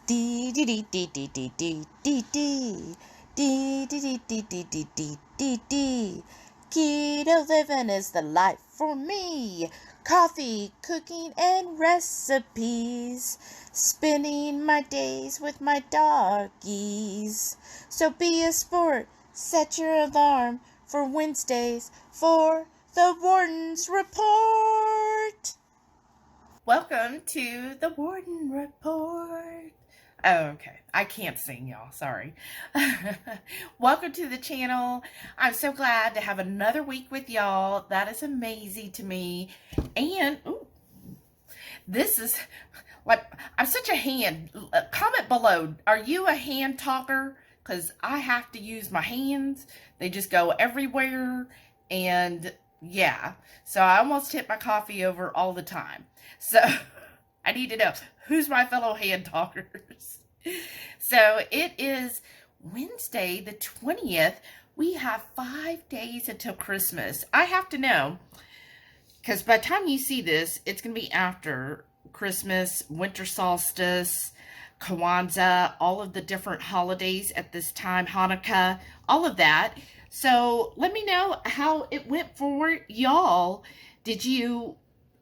Dee dee dee dee dee dee dee dee dee. Dee dee dee dee dee dee dee dee dee. Keto living is the life for me. Coffee, cooking, and recipes. Spending my days with my doggies. So be a sport. Set your alarm for Wednesdays for the Warden's Report. Welcome to the Warden Report. Oh, okay. I can't sing, y'all. Sorry. Welcome to the channel. I'm so glad to have another week with y'all. That is amazing to me. And, this is, like, I'm such a hand. Comment below. Are you a hand talker? Because I have to use my hands. They just go everywhere. And, yeah. So I almost tip my coffee over all the time. So I need to know who's my fellow hand talkers. So it is Wednesday the 20th. We have 5 days until Christmas. I have to know, because by the time you see this, it's going to be after Christmas, winter solstice, Kwanzaa, all of the different holidays at this time, Hanukkah, all of that. So let me know how it went for y'all.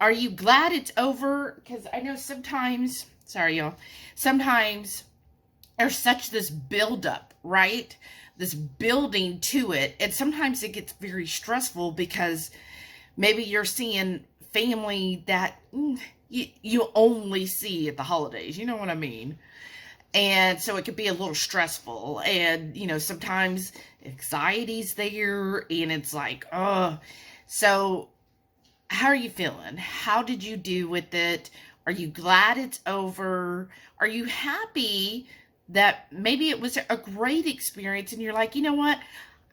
Are you glad it's over? Because I know sometimes, sorry y'all, sometimes there's such this buildup, right? This building to it. And sometimes it gets very stressful because maybe you're seeing family that you only see at the holidays. You know what I mean? And so it could be a little stressful. And, sometimes anxiety's there and it's like, oh. So how are you feeling? How did you do with it? Are you glad it's over? Are you happy that maybe it was a great experience and you're like, you know what?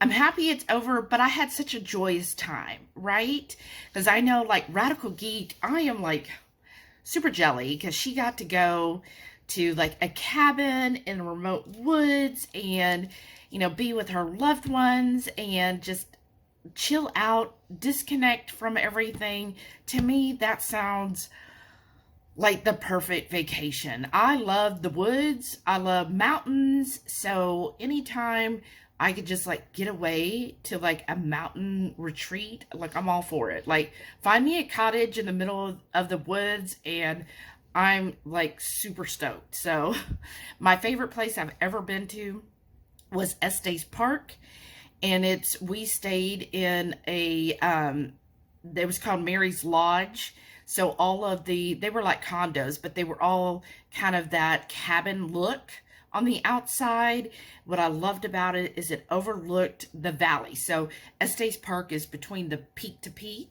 I'm happy it's over, but I had such a joyous time, right? Because I know, like, Radical Geek, I am, like, super jelly because she got to go to, like, a cabin in the remote woods and, be with her loved ones and just chill out, disconnect from everything. To me, that sounds like the perfect vacation. I love the woods. I love mountains. So anytime I could just, like, get away to, like, a mountain retreat, like, I'm all for it. Like, find me a cottage in the middle of the woods and I'm, like, super stoked. So my favorite place I've ever been to was Estes Park. And we stayed in it was called Mary's Lodge. So they were like condos, but they were all kind of that cabin look on the outside. What I loved about it is it overlooked the valley. So Estes Park is between the peak to peak.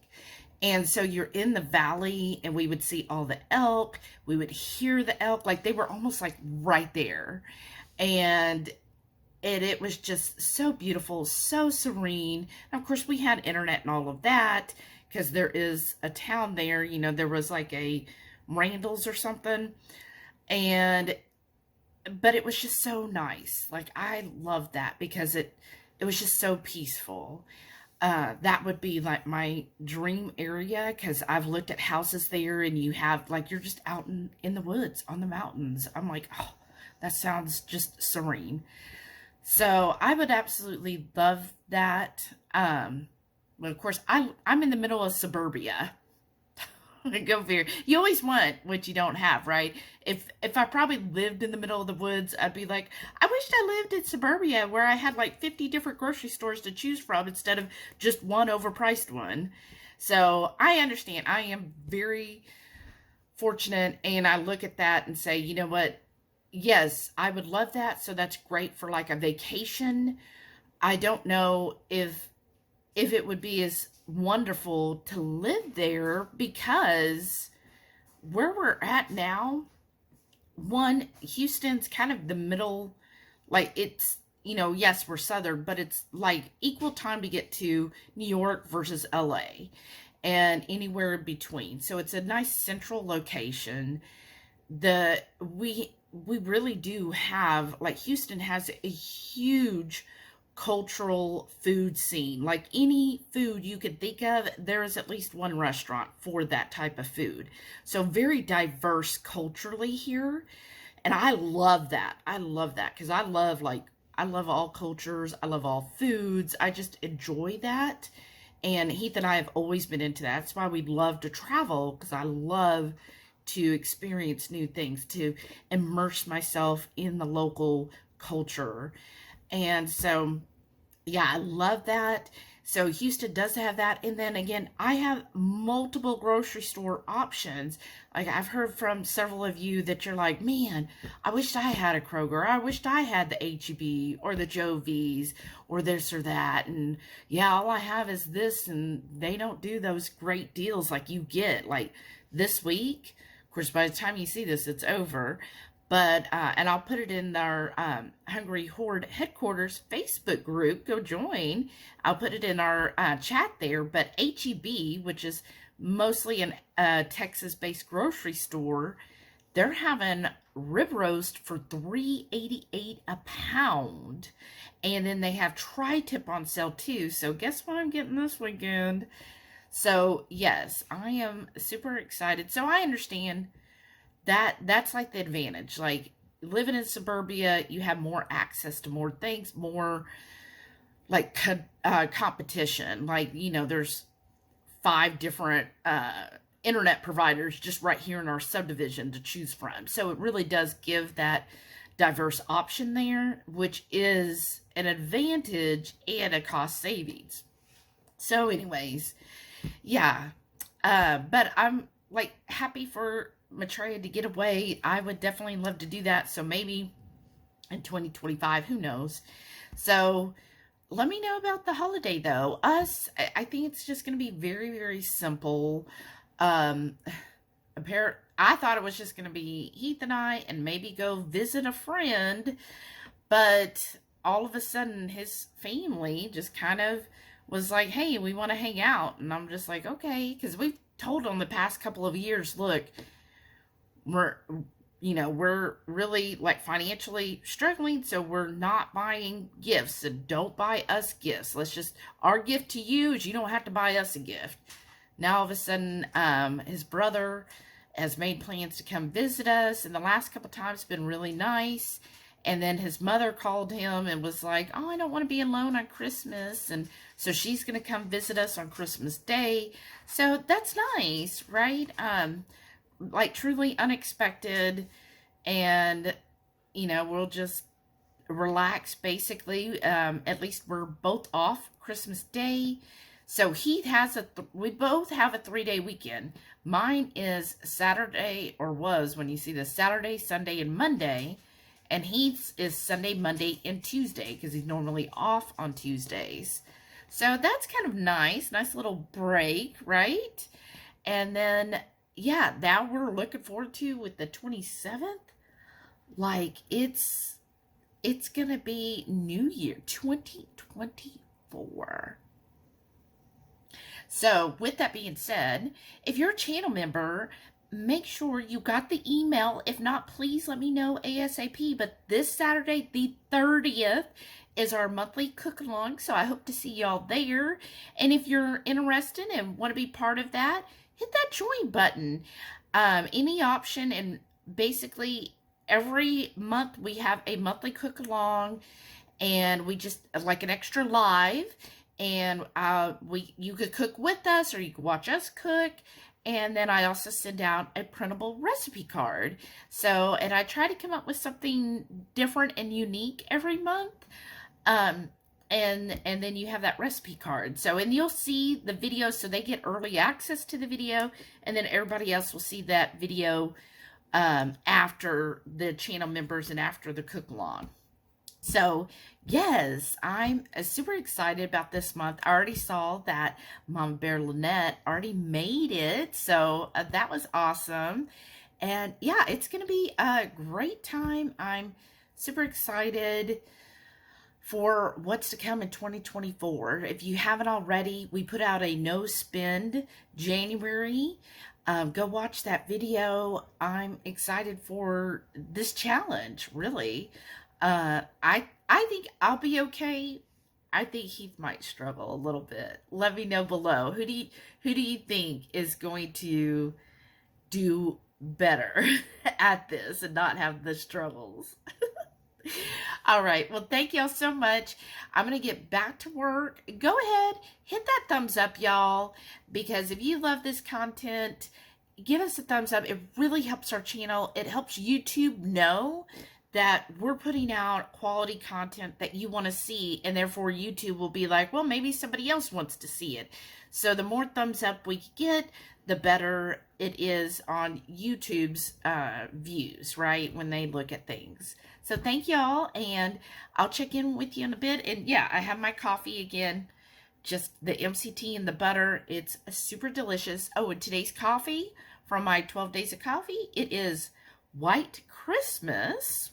And so you're in the valley and we would see all the elk. We would hear the elk. Like, they were almost like right there. And it was just so beautiful, so serene. And of course, we had internet and all of that because there is a town there. There was like a Randall's or something. But it was just so nice. Like, I loved that because it was just so peaceful. That would be like my dream area because I've looked at houses there and you have, like, you're just out in the woods on the mountains. I'm like, oh, that sounds just serene. So I would absolutely love that. But of course, I'm in the middle of suburbia. Go figure. You always want what you don't have, right? If I probably lived in the middle of the woods, I'd be like, I wished I lived in suburbia where I had like 50 different grocery stores to choose from instead of just one overpriced one. So I understand. I am very fortunate, and I look at that and say, you know what? Yes, I would love that. So that's great for like a vacation. I don't know if it would be as wonderful to live there because where we're at now, Houston's kind of the middle, like, it's, yes, we're southern, but it's like equal time to get to New York versus LA and anywhere in between. So it's a nice central location. We really do have, like, Houston has a huge cultural food scene. Like, any food you could think of, there is at least one restaurant for that type of food. So very diverse culturally here. And I love that. I love that because I love all cultures. I love all foods. I just enjoy that. And Heath and I have always been into that. That's why we love to travel, because I love to experience new things, to immerse myself in the local culture. And so, yeah, I love that. So Houston does have that. And then again, I have multiple grocery store options. Like, I've heard from several of you that you're like, man, I wished I had a Kroger. I wished I had the HEB or the Joe V's or this or that. And yeah, all I have is this, and they don't do those great deals like you get like this week. Of course, by the time you see this, it's over. But, and I'll put it in our Hungry Horde headquarters Facebook group. Go join. I'll put it in our chat there. But HEB, which is mostly a Texas-based grocery store, they're having rib roast for $3.88 a pound. And then they have tri-tip on sale too. So guess what I'm getting this weekend? So yes, I am super excited. So I understand that's like the advantage. Like, living in suburbia, you have more access to more things, more like competition. Like, there's 5 different internet providers just right here in our subdivision to choose from. So it really does give that diverse option there, which is an advantage and a cost savings. So anyways, yeah. But I'm like happy for Maitreya to get away. I would definitely love to do that. So maybe in 2025, who knows? So let me know about the holiday though. I think it's just going to be very, very simple. I thought it was just going to be Heath and I and maybe go visit a friend, but all of a sudden his family just kind of was like, hey, we want to hang out. And I'm just like, okay, because we've told them the past couple of years, look, we're really like financially struggling, so we're not buying gifts, and don't buy us gifts. Our gift to you is you don't have to buy us a gift. Now all of a sudden, his brother has made plans to come visit us, and the last couple times been really nice. And then his mother called him and was like, oh, I don't want to be alone on Christmas. And so she's going to come visit us on Christmas Day. So that's nice, right? Like truly unexpected. And, we'll just relax basically. At least we're both off Christmas Day. So he has we both have a 3-day weekend. Mine is Saturday, or was, when you see this, Saturday, Sunday, and Monday. And Heath's is Sunday, Monday, and Tuesday, because he's normally off on Tuesdays. So that's kind of nice. Nice little break, right? And then, yeah, now we're looking forward to with the 27th. Like, it's going to be New Year 2024. So, with that being said, if you're a channel member, make sure you got the email. If not, please let me know ASAP. But this Saturday, the 30th, is our monthly cook-along, so I hope to see y'all there. And if you're interested and want to be part of that, hit that join button. Any option, and basically every month we have a monthly cook-along, and we just, like an extra live, and you could cook with us, or you could watch us cook. And then I also send out a printable recipe card. So, and I try to come up with something different and unique every month. And then you have that recipe card. So, and you'll see the video, so they get early access to the video, and then everybody else will see that video after the channel members and after the cook-along. So, yes, I'm super excited about this month. I already saw that Mama Bear Lynette already made it, so that was awesome. And yeah, it's going to be a great time. I'm super excited for what's to come in 2024. If you haven't already, we put out a no spend January. Go watch that video. I'm excited for this challenge, really. I think I'll be okay. I think Heath might struggle a little bit. Let me know below. Who do you think is going to do better at this and not have the struggles. All right. Well, thank y'all so much. I'm going to get back to work. Go ahead, hit that thumbs up, y'all, because if you love this content, give us a thumbs up. It really helps our channel. It helps YouTube know that we're putting out quality content that you want to see, and therefore YouTube will be like, well, maybe somebody else wants to see it. So the more thumbs up we get, the better it is on YouTube's views, right, when they look at things. So thank y'all, and I'll check in with you in a bit. And yeah, I have my coffee again, just the MCT and the butter. It's super delicious. Oh, and today's coffee from my 12 Days of Coffee, it is White Christmas.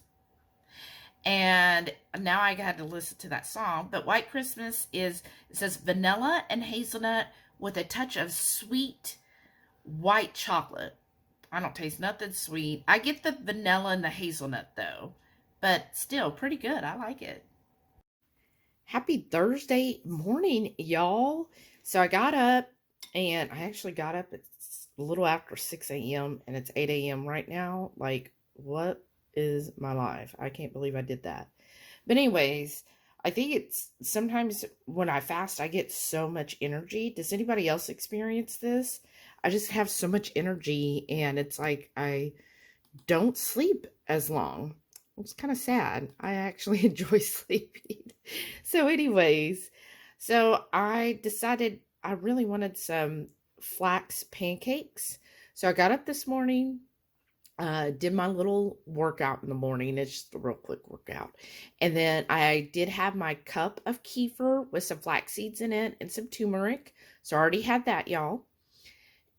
And now I got to listen to that song. But White Christmas is, it says vanilla and hazelnut with a touch of sweet white chocolate. I don't taste nothing sweet. I get the vanilla and the hazelnut though. But still pretty good. I like it. Happy Thursday morning, y'all. So I got up, and I actually got up at a little after 6 a.m. and it's 8 a.m. right now. Like, what is my life? I can't believe I did that. But anyways, I think it's sometimes when I fast, I get so much energy. Does anybody else experience this? I just have so much energy, and it's like I don't sleep as long. It's kind of sad. I actually enjoy sleeping. So anyways, so I decided I really wanted some flax pancakes. So I got up this morning, did my little workout in the morning. It's just a real quick workout. And then I did have my cup of kefir with some flax seeds in it and some turmeric. So I already had that, y'all.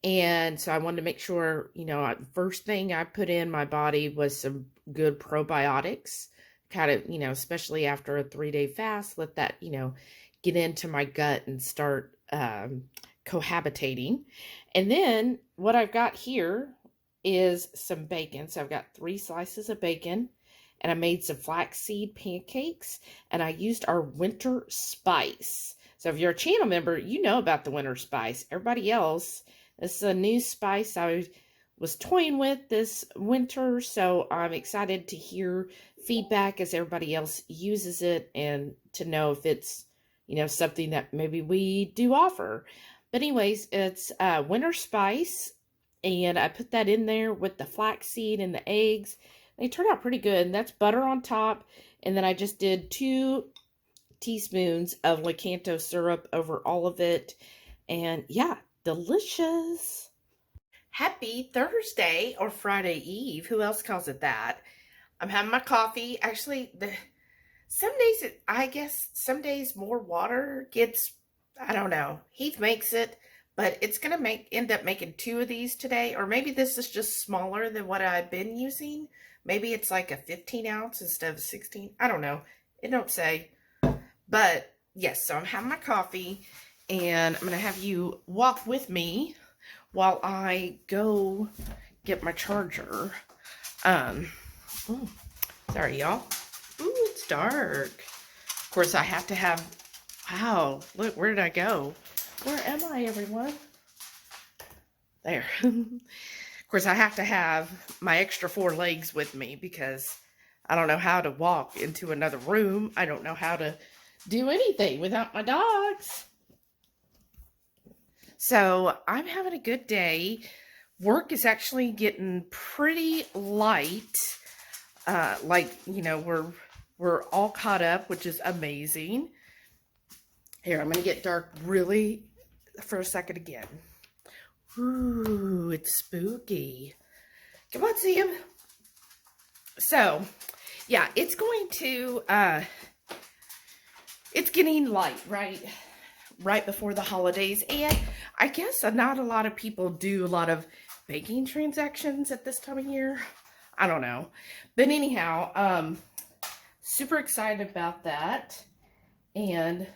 And so I wanted to make sure, you know, first thing I put in my body was some good probiotics, kind of, you know, especially after a 3-day fast, let that, you know, get into my gut and start cohabitating. And then what I've got here is some bacon. So I've got 3 slices of bacon, and I made some flaxseed pancakes, and I used our winter spice. So if you're a channel member, you know about the winter spice. Everybody else, this is a new spice I was toying with this winter, so I'm excited to hear feedback as everybody else uses it and to know if it's, you know, something that maybe we do offer. But anyways, it's winter spice, and I put that in there with the flaxseed and the eggs. They turned out pretty good, and that's butter on top. And then I just did 2 teaspoons of Lakanto syrup over all of it, and yeah, delicious. Happy Thursday or Friday Eve. Who else calls it that? I'm having my coffee. Actually, some days, I guess some days more water gets, I don't know. Heath makes it, but it's going to end up making 2 of these today. Or maybe this is just smaller than what I've been using. Maybe it's like a 15 ounce instead of 16. I don't know. It don't say. But yes, so I'm having my coffee, and I'm going to have you walk with me while I go get my charger. Sorry, y'all. Ooh, it's dark. Of course, I have to have, wow, look, where did I go? Where am I, everyone? There. Of course, I have to have my extra 4 legs with me because I don't know how to walk into another room. I don't know how to do anything without my dogs. So I'm having a good day. Work is actually getting pretty light. Like, you know, we're all caught up, which is amazing. Here, I'm going to get dark really for a second again. Ooh, it's spooky. Come on, see him. So, yeah, it's going to, it's getting light, right before the holidays. And I guess not a lot of people do a lot of baking transactions at this time of year. I don't know. But anyhow, super excited about that. And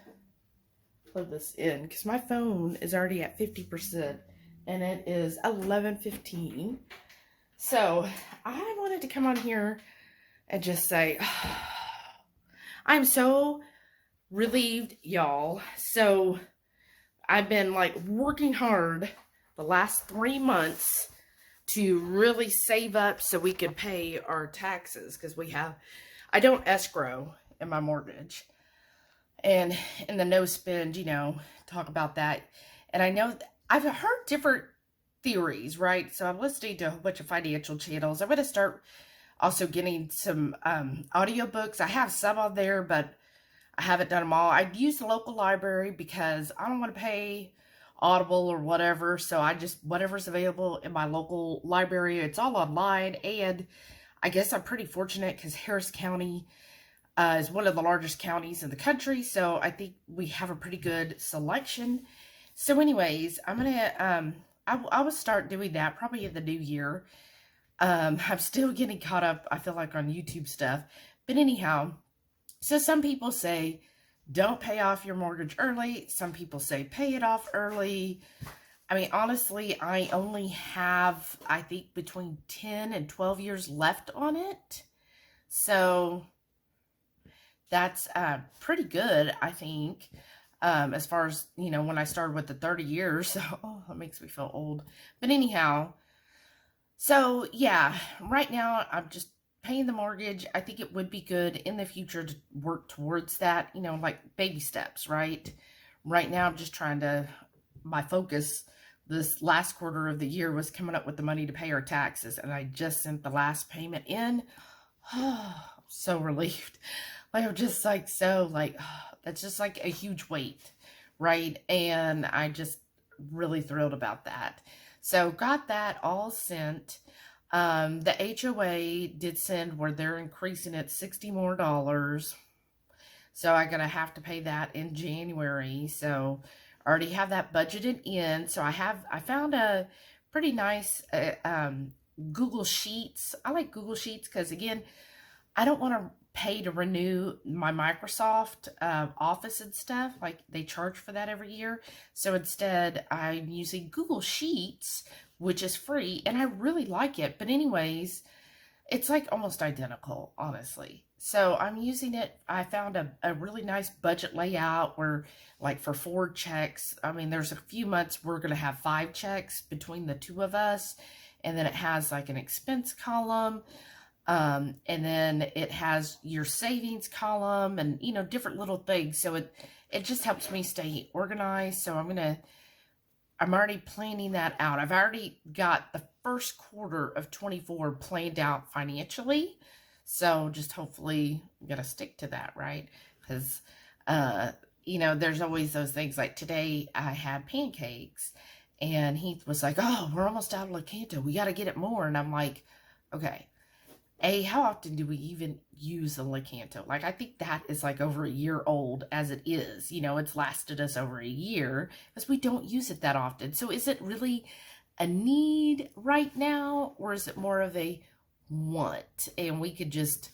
plug this in because my phone is already at 50% and it is 11:15. So I wanted to come on here and just say, I'm so relieved, y'all. So I've been like working hard the last 3 months to really save up so we can pay our taxes, because I don't escrow in my mortgage. And in the no spend, talk about that. And I know I've heard different theories, right? So I'm listening to a whole bunch of financial channels. I'm going to start also getting some audiobooks. I have some on there, but I haven't done them all. I use the local library because I don't want to pay Audible or whatever. So I just, whatever's available in my local library, it's all online. And I guess I'm pretty fortunate because Harris County is one of the largest counties in the country. So I think we have a pretty good selection. So anyways, I'm going to, I will start doing that probably in the new year. I'm still getting caught up, I feel like, on YouTube stuff. But anyhow, so some people say, don't pay off your mortgage early. Some people say, pay it off early. I mean, honestly, I only have, I think, between 10 and 12 years left on it. So that's pretty good, I think, as far as, when I started with the 30 years. So, oh, that makes me feel old. But anyhow, so yeah, right now I'm just paying the mortgage. I think it would be good in the future to work towards that, like baby steps, right? Right now I'm just trying to, my focus this last quarter of the year was coming up with the money to pay our taxes. And I just sent the last payment in. Oh, so relieved. Like, I'm just like, so like, that's just like a huge weight, right? And I just really thrilled about that. So got that all sent. The HOA did send where they're increasing it $60 more. So I'm going to have to pay that in January. So I already have that budgeted in. So I found a pretty nice Google Sheets. I like Google Sheets because, again, I don't want to pay to renew my Microsoft Office and stuff. Like, they charge for that every year. So instead, I'm using Google Sheets, which is free, and I really like it. But anyways, it's like almost identical, honestly. So I'm using it. I found a really nice budget layout where, like, for 4 checks, I mean, there's a few months we're going to have 5 checks between the 2 of us. And then it has like an expense column. And then it has your savings column and, different little things. So it just helps me stay organized. So I'm already planning that out. I've already got the first quarter of 24 planned out financially. So just hopefully I'm going to stick to that, right? Because, there's always those things. Like today I had pancakes and Heath was like, oh, we're almost out of Lakanto. We got to get it more. And I'm like, okay. How often do we even use a Lakanto? Like, I think that is like over a year old as it is. It's lasted us over a year because we don't use it that often. So is it really a need right now, or is it more of a want? And we could just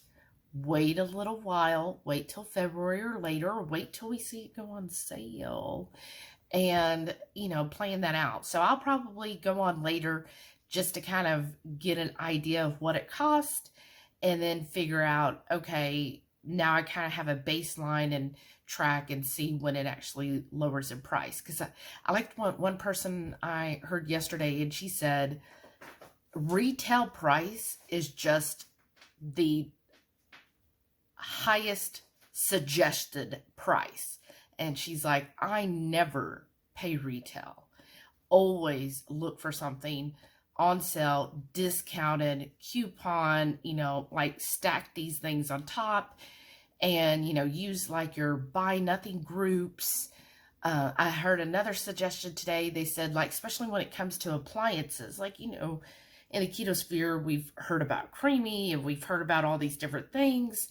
wait a little while, wait till February or later, or wait till we see it go on sale and, plan that out. So I'll probably go on later just to kind of get an idea of what it cost. And then figure out, okay, now I kind of have a baseline and track and see when it actually lowers in price. Because I liked one person I heard yesterday, and she said, retail price is just the highest suggested price. And she's like, I never pay retail. Always look for something on sale, discounted, coupon, like stack these things on top and, use like your buy nothing groups. I heard another suggestion today. They said, like, especially when it comes to appliances, like, in the keto sphere, we've heard about Creami and we've heard about all these different things.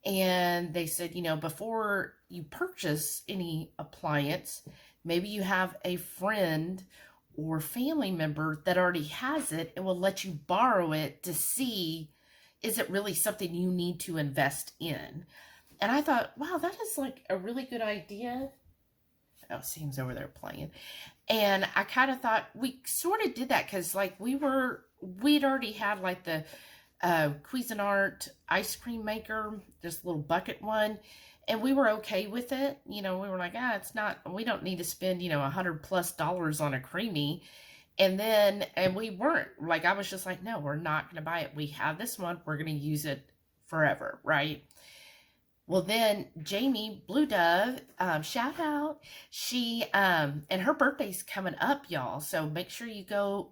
And they said, before you purchase any appliance, maybe you have a friend or family member that already has it and will let you borrow it to see, is it really something you need to invest in? And I thought, wow, that is like a really good idea. Oh, Sam's over there playing. And I kind of thought we sort of did that because, like, we'd already had like the Cuisinart ice cream maker, this little bucket one. And we were okay with it. We were like, it's not, we don't need to spend, $100+ on a creamy. And we weren't, like, I was just like, no, we're not going to buy it. We have this one. We're going to use it forever, right? Well, then Jamie Blue Dove, shout out, she, and her birthday's coming up, y'all. So make sure you go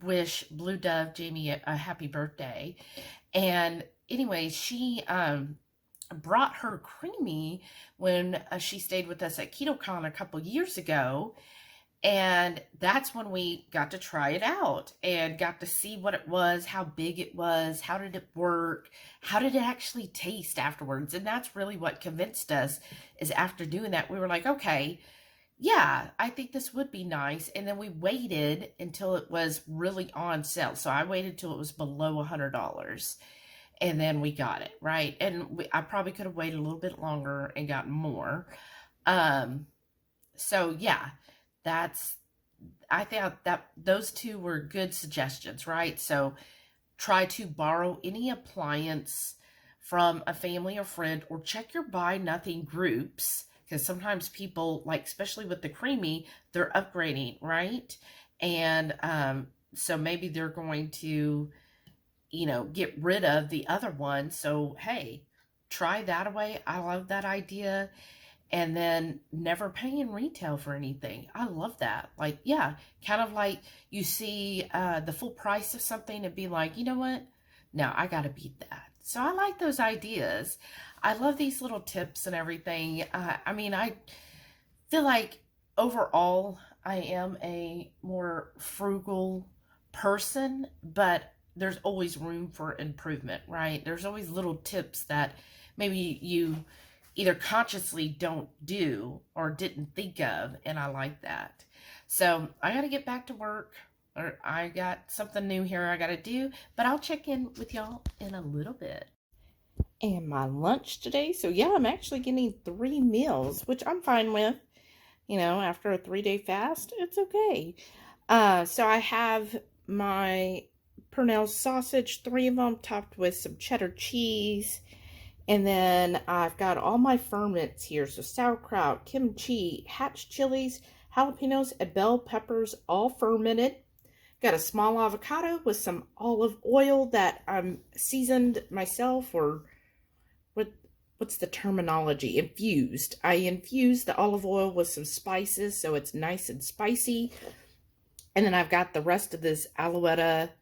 wish Blue Dove Jamie a happy birthday. And anyway, she, brought her creami when she stayed with us at KetoCon a couple years ago. And that's when we got to try it out and got to see what it was, how big it was, how did it work, how did it actually taste afterwards. And that's really what convinced us, is after doing that, we were like, okay, yeah, I think this would be nice. And then we waited until it was really on sale. So I waited till it was below $100. And then we got it, right? And I probably could have waited a little bit longer and gotten more. So yeah. I thought that those two were good suggestions, right? So try to borrow any appliance from a family or friend, or check your buy nothing groups, because sometimes people, like, especially with the creami, they're upgrading, right? And so maybe they're going to, get rid of the other one. So hey, try that away. I love that idea. And then never paying retail for anything. I love that. Like, yeah, kind of like you see the full price of something and be like, you know what? No, I got to beat that. So I like those ideas. I love these little tips and everything. I mean, I feel like overall I am a more frugal person, but there's always room for improvement, right? There's always little tips that maybe you either consciously don't do or didn't think of, and I like that. So I got to get back to work, or I got something new here I got to do, but I'll check in with y'all in a little bit. And my lunch today, so yeah, I'm actually getting 3 meals, which I'm fine with. After a 3-day fast, it's okay. So I have my Purnell sausage, 3 of them, topped with some cheddar cheese. And then I've got all my ferments here. So sauerkraut, kimchi, hatch chilies, jalapenos, and bell peppers, all fermented. Got a small avocado with some olive oil that I'm seasoned myself, or what's the terminology? Infused. I infused the olive oil with some spices so it's nice and spicy. And then I've got the rest of this alouette,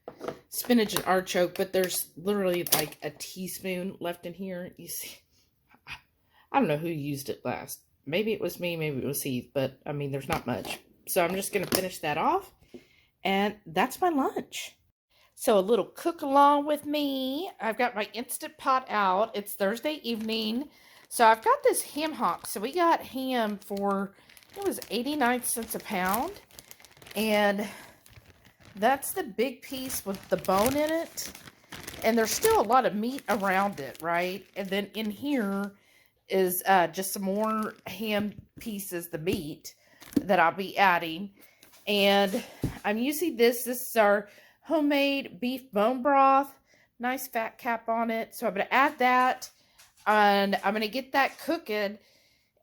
spinach, and artichoke, but there's literally like a teaspoon left in here. You see, I don't know who used it last. Maybe it was me, maybe it was Heath, but I mean, there's not much. So I'm just going to finish that off, and that's my lunch. So a little cook along with me. I've got my Instant Pot out. It's Thursday evening. So I've got this ham hock. So we got ham for, it was 89 cents a pound. And that's the big piece with the bone in it. And there's still a lot of meat around it, right? And then in here is just some more ham pieces, the meat, that I'll be adding. And I'm using this. This is our homemade beef bone broth. Nice fat cap on it. So I'm going to add that. And I'm going to get that cooking.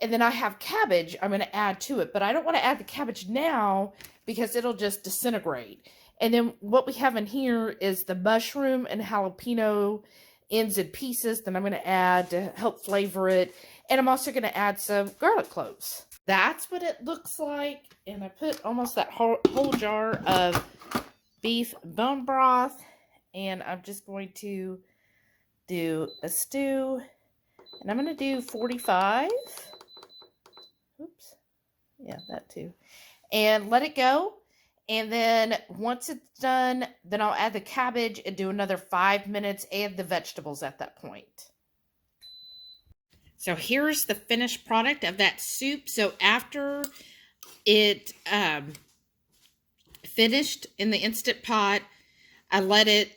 And then I have cabbage I'm going to add to it. But I don't want to add the cabbage now, because it'll just disintegrate. And then what we have in here is the mushroom and jalapeno ends and pieces that I'm going to add to help flavor it. And I'm also going to add some garlic cloves. That's what it looks like. And I put almost that whole jar of beef bone broth. And I'm just going to do a stew. And I'm going to do 45. Oops. Yeah, that too. And let it go. And then once it's done, then I'll add the cabbage and do another 5 minutes, and the vegetables at that point. So here's the finished product of that soup. So after it finished in the Instant Pot, I let it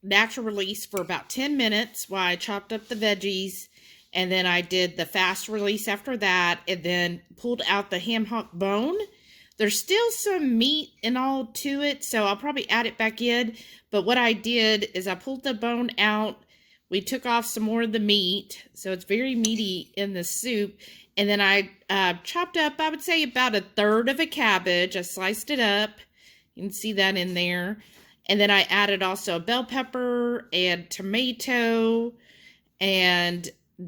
natural release for about 10 minutes while I chopped up the veggies. And then I did the fast release after that, and then pulled out the ham hock bone. There's still some meat and all to it, so I'll probably add it back in. But what I did is I pulled the bone out. We took off some more of the meat, so it's very meaty in the soup. And then I chopped up, I would say, about 1/3 of a cabbage. I sliced it up, You can see that in there. And then I added also bell pepper and tomato and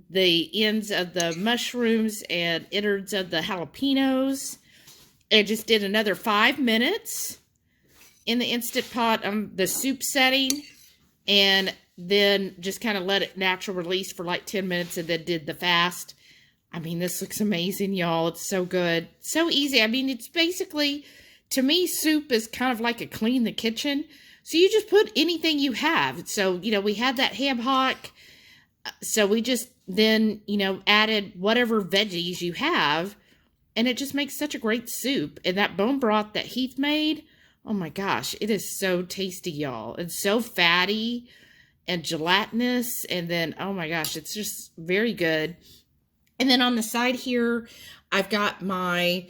the ends of the mushrooms and innards of the jalapenos. And just did another 5 minutes in the Instant Pot on the soup setting. And then just kind of let it natural release for like 10 minutes and then did the fast. I mean, this looks amazing, y'all. It's so good. So easy. I mean, it's basically, to me, soup is kind of like a clean the kitchen. So you just put anything you have. So, you know, we had that ham hock. So we just then, you know, added whatever veggies you have. And it just makes such a great soup. And that bone broth that Heath made, oh my gosh, it is so tasty, y'all. It's so fatty and gelatinous. And then, oh my gosh, it's just very good. And then on the side here, I've got my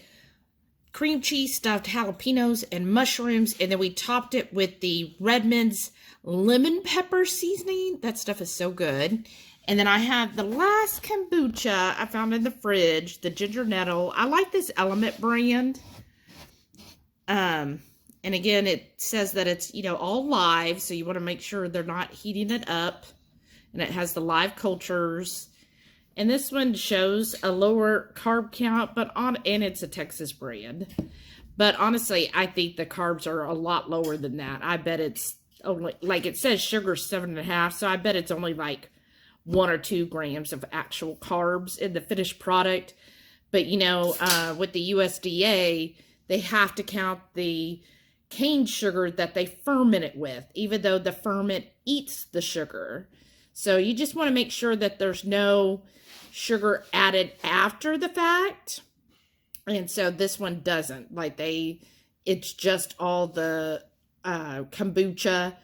cream cheese stuffed jalapenos and mushrooms. And then we topped it with the Redmond's lemon pepper seasoning. That stuff is so good. And then I have the last kombucha I found in the fridge, the ginger nettle. I like this Element brand. And again, it says that it's, you know, all live. So you want to make sure they're not heating it up. And it has the live cultures. And this one shows a lower carb count, and it's a Texas brand. But honestly, I think the carbs are a lot lower than that. I bet it's only, like it says sugar 7.5, so I bet it's only like 1 or 2 grams of actual carbs in the finished product. But, you know, with the USDA, they have to count the cane sugar that they ferment it with, even though the ferment eats the sugar. So you just want to make sure that there's no sugar added after the fact. And so this one doesn't. Like it's just all the kombucha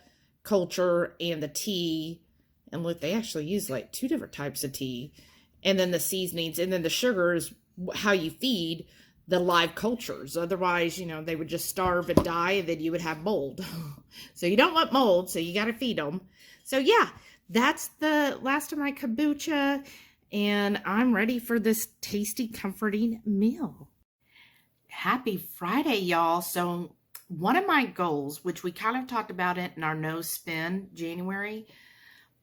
culture and the tea. And look, they actually use like 2 different types of tea. And then the seasonings. And then the sugar is how you feed the live cultures. Otherwise, you know, they would just starve and die, and then you would have mold. So you don't want mold, so you got to feed them. So yeah, that's the last of my kombucha. And I'm ready for this tasty, comforting meal. Happy Friday, y'all. So one of my goals, which we kind of talked about it in our no spin January,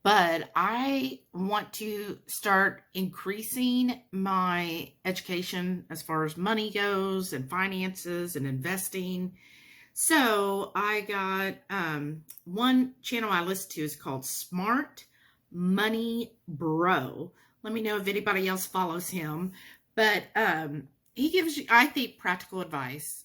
but I want to start increasing my education as far as money goes and finances and investing. So I got one channel I listen to is called Smart Money Bro. Let me know if anybody else follows him. But he gives you, I think, practical advice.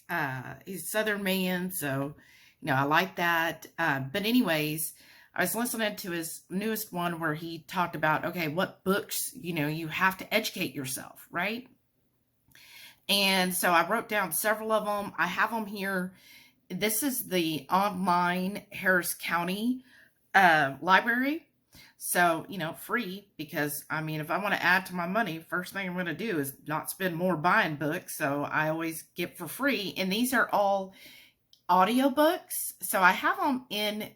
He's a Southern man, so, you know, I like that. But anyways, I was listening to his newest one where he talked about, okay, what books, you know, you have to educate yourself, right? And so I wrote down several of them. I have them here. This is the online Harris County library. So, you know, free, because, I mean, if I want to add to my money, first thing I'm going to do is not spend more buying books. So I always get for free. And these are all audiobooks. So I have them in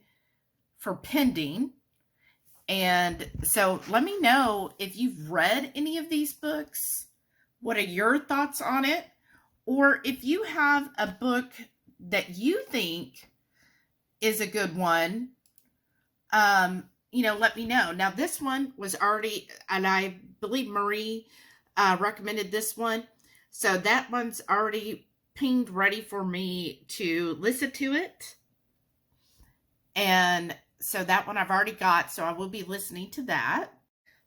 for pending. And so let me know if you've read any of these books. What are your thoughts on it? Or if you have a book that you think is a good one, you know, let me know. Now, this one was already, and I believe Marie recommended this one. So that one's already pinged, ready for me to listen to it. And so that one I've already got, so I will be listening to that.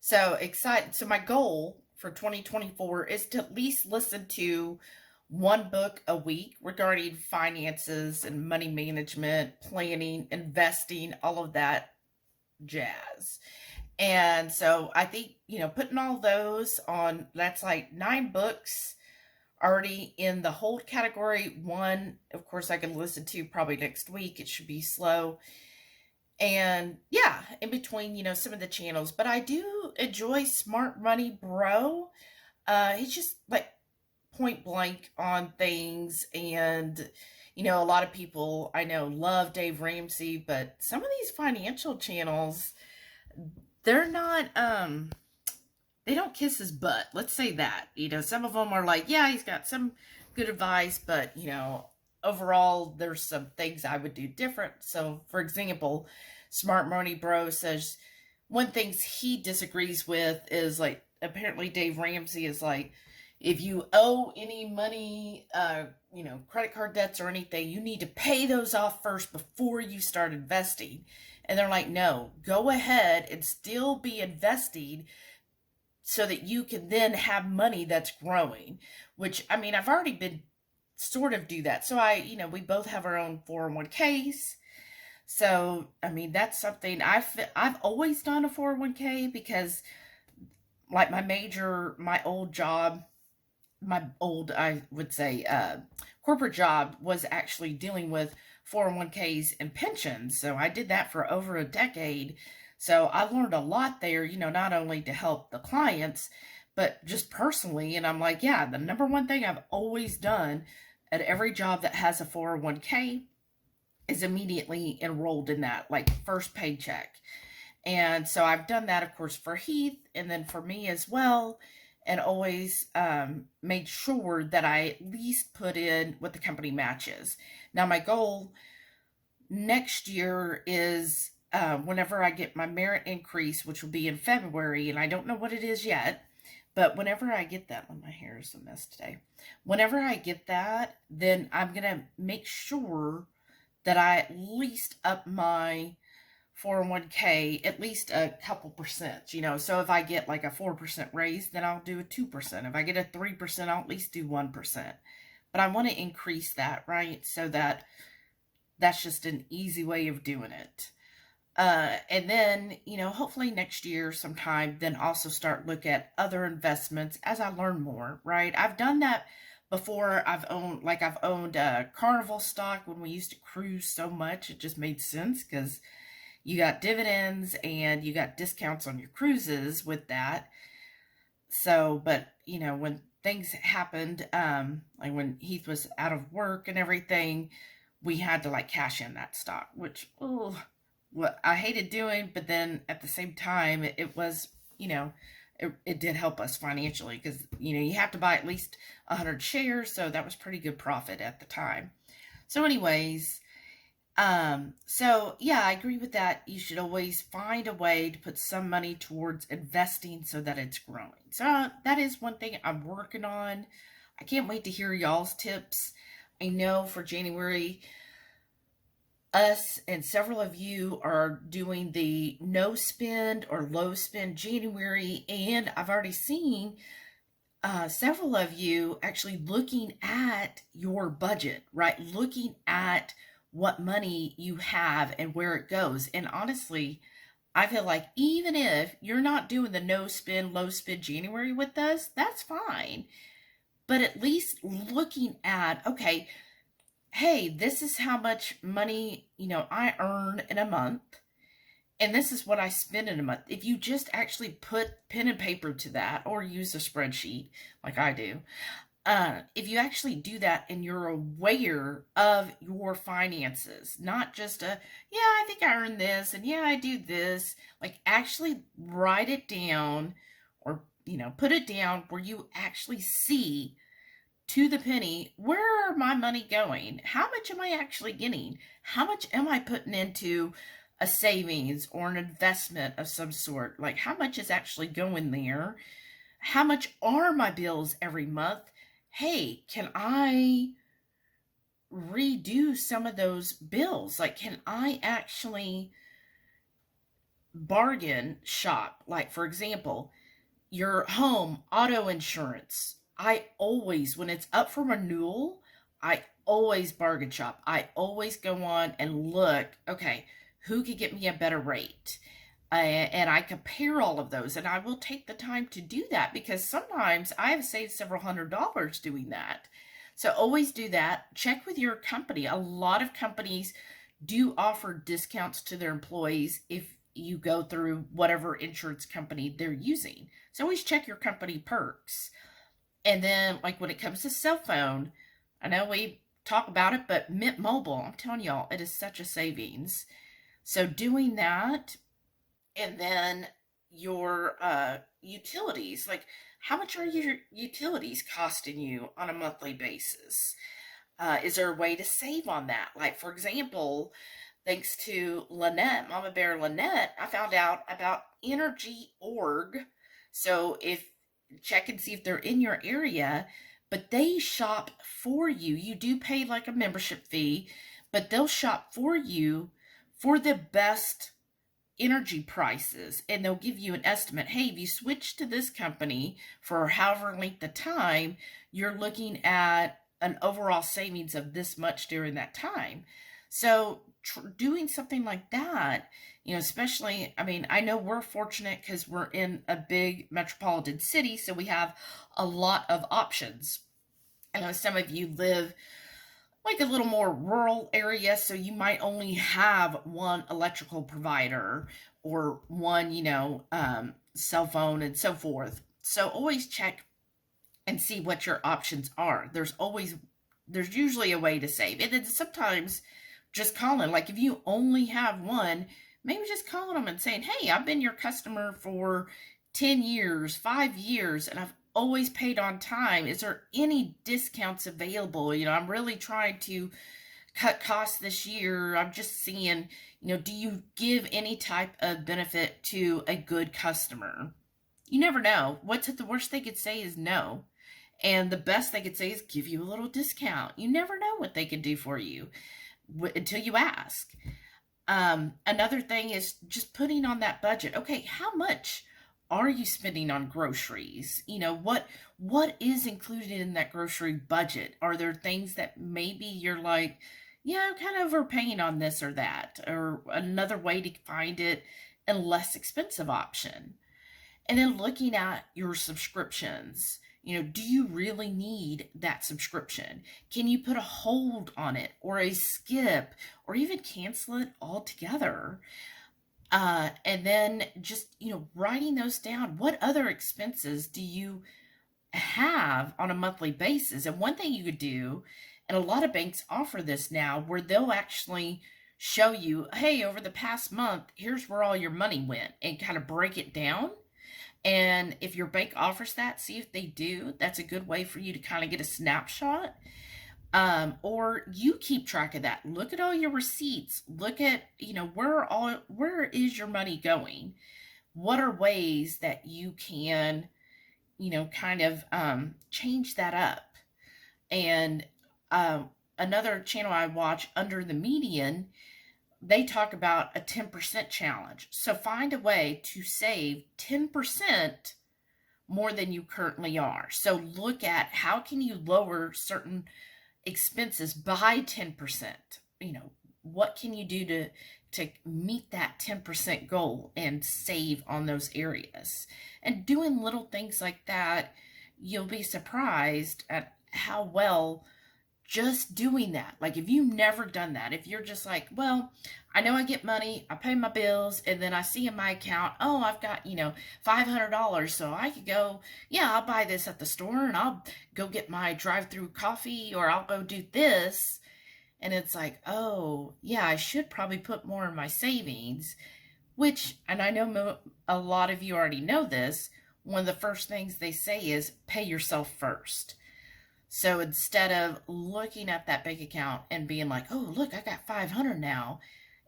So excited. So my goal for 2024 is to at least listen to one book a week regarding finances and money management, planning, investing, all of that jazz. And so I think, you know, putting all those on, that's like 9 books already in the hold category. One, of course, I can listen to probably next week. It should be slow. And yeah, in between, you know, some of the channels. But I do enjoy Smart Money Bro. He's just like point blank on things. And, you know, a lot of people I know love Dave Ramsey, but some of these financial channels, they're not, they don't kiss his butt. Let's say that. You know, some of them are like, yeah, he's got some good advice, but, you know, overall, there's some things I would do different. So, for example, Smart Money Bro says one thing he disagrees with is like, apparently Dave Ramsey is like, if you owe any money, credit card debts or anything, you need to pay those off first before you start investing. And they're like, no, go ahead and still be investing so that you can then have money that's growing, which, I mean, I've already been sort of do that. So we both have our own 401ks. So, I mean, that's something I've always done a 401k because like my old job, I would say, corporate job was actually dealing with 401ks and pensions. So I did that for over a decade. So I learned a lot there, not only to help the clients, but just personally. And I'm like, yeah, the number one thing I've always done at every job that has a 401k is immediately enrolled in that, like first paycheck. And so I've done that, of course, for Heath and then for me as well. And always made sure that I at least put in what the company matches. Now, my goal next year is whenever I get my merit increase, which will be in February, and I don't know what it is yet, but whenever I get that, my hair is a mess today. Whenever I get that, then I'm going to make sure that I at least up my 401k at least a couple percent, so if I get like a 4% raise, then I'll do a 2%. If I get a 3%, I'll at least do 1%. But I want to increase that, right? So that's just an easy way of doing it. And then, hopefully next year sometime, then also start look at other investments as I learn more, right? I've done that before. I've owned Carnival stock when we used to cruise so much. It just made sense because you got dividends and you got discounts on your cruises with that. So, but, when things happened, like when Heath was out of work and everything, we had to like cash in that stock, which, what I hated doing. But then at the same time, it was, it did help us financially because, you have to buy at least 100 shares. So that was pretty good profit at the time. So anyways, so yeah, I agree with that. You should always find a way to put some money towards investing so that it's growing. So that is one thing I'm working on. I can't wait to hear y'all's tips. I know for January, us and several of you are doing the no spend or low spend January, and I've already seen several of you actually looking at your budget, right? Looking at what money you have and where it goes. And honestly, I feel like even if you're not doing the no spend, low spend January with us, that's fine. But at least looking at, okay, hey, this is how much money, I earn in a month. And this is what I spend in a month. If you just actually put pen and paper to that or use a spreadsheet like I do, if you actually do that and you're aware of your finances, not just yeah, I think I earn this and yeah, I do this, like actually write it down or, put it down where you actually see to the penny, where are my money going? How much am I actually getting? How much am I putting into a savings or an investment of some sort? Like how much is actually going there? How much are my bills every month? Hey, can I redo some of those bills? Like, can I actually bargain shop? Like, for example, your home auto insurance. I always, when it's up for renewal, I always bargain shop. I always go on and look, okay, who could get me a better rate? And I compare all of those, and I will take the time to do that because sometimes I have saved several $100s doing that. So always do that. Check with your company. A lot of companies do offer discounts to their employees if you go through whatever insurance company they're using. So always check your company perks. And then, like when it comes to cell phone, I know we talk about it, but Mint Mobile, I'm telling y'all, it is such a savings. So doing that. And then your utilities, like how much are your utilities costing you on a monthly basis? Is there a way to save on that? Like, for example, thanks to Lynette, Mama Bear Lynette, I found out about Energy.org. So if check and see if they're in your area, but they shop for you. You do pay like a membership fee, but they'll shop for you for the best energy prices, and they'll give you an estimate. Hey, if you switch to this company for however length of time, you're looking at an overall savings of this much during that time. So doing something like that, especially, I mean, I know we're fortunate because we're in a big metropolitan city, so we have a lot of options. I know some of you live like a little more rural area, so you might only have one electrical provider or one, cell phone and so forth. So always check and see what your options are. There's usually a way to save. And then sometimes just calling, like if you only have one, maybe just calling them and saying, hey, I've been your customer for 10 years, 5 years, and I've always paid on time. Is there any discounts available? I'm really trying to cut costs this year. I'm just seeing, do you give any type of benefit to a good customer? You never know. What's the worst they could say is no. And the best they could say is give you a little discount. You never know what they can do for you until you ask. Another thing is just putting on that budget. Okay, how much are you spending on groceries? What is included in that grocery budget? Are there things that maybe you're like, yeah, I'm kind of overpaying on this or that, or another way to find it a less expensive option? And then looking at your subscriptions, do you really need that subscription? Can you put a hold on it or a skip or even cancel it altogether? And then just, writing those down. What other expenses do you have on a monthly basis? And one thing you could do, and a lot of banks offer this now, where they'll actually show you, hey, over the past month, here's where all your money went, and kind of break it down. And if your bank offers that, see if they do. That's a good way for you to kind of get a snapshot. Or you keep track of that. Look at all your receipts. Look at, where is your money going? What are ways that you can, kind of change that up? And another channel I watch, Under the Median, they talk about a 10% challenge. So find a way to save 10% more than you currently are. So look at how can you lower certain expenses by 10%. What can you do to meet that 10% goal and save on those areas? And doing little things like that, you'll be surprised at how well just doing that. Like if you've never done that, if you're just like, well, I know I get money, I pay my bills, and then I see in my account, oh, I've got, $500, so I could go, yeah, I'll buy this at the store, and I'll go get my drive-through coffee, or I'll go do this. And it's like, oh, yeah, I should probably put more in my savings, which, and I know a lot of you already know this, one of the first things they say is pay yourself first. So instead of looking at that bank account and being like, oh, look, I got 500 now.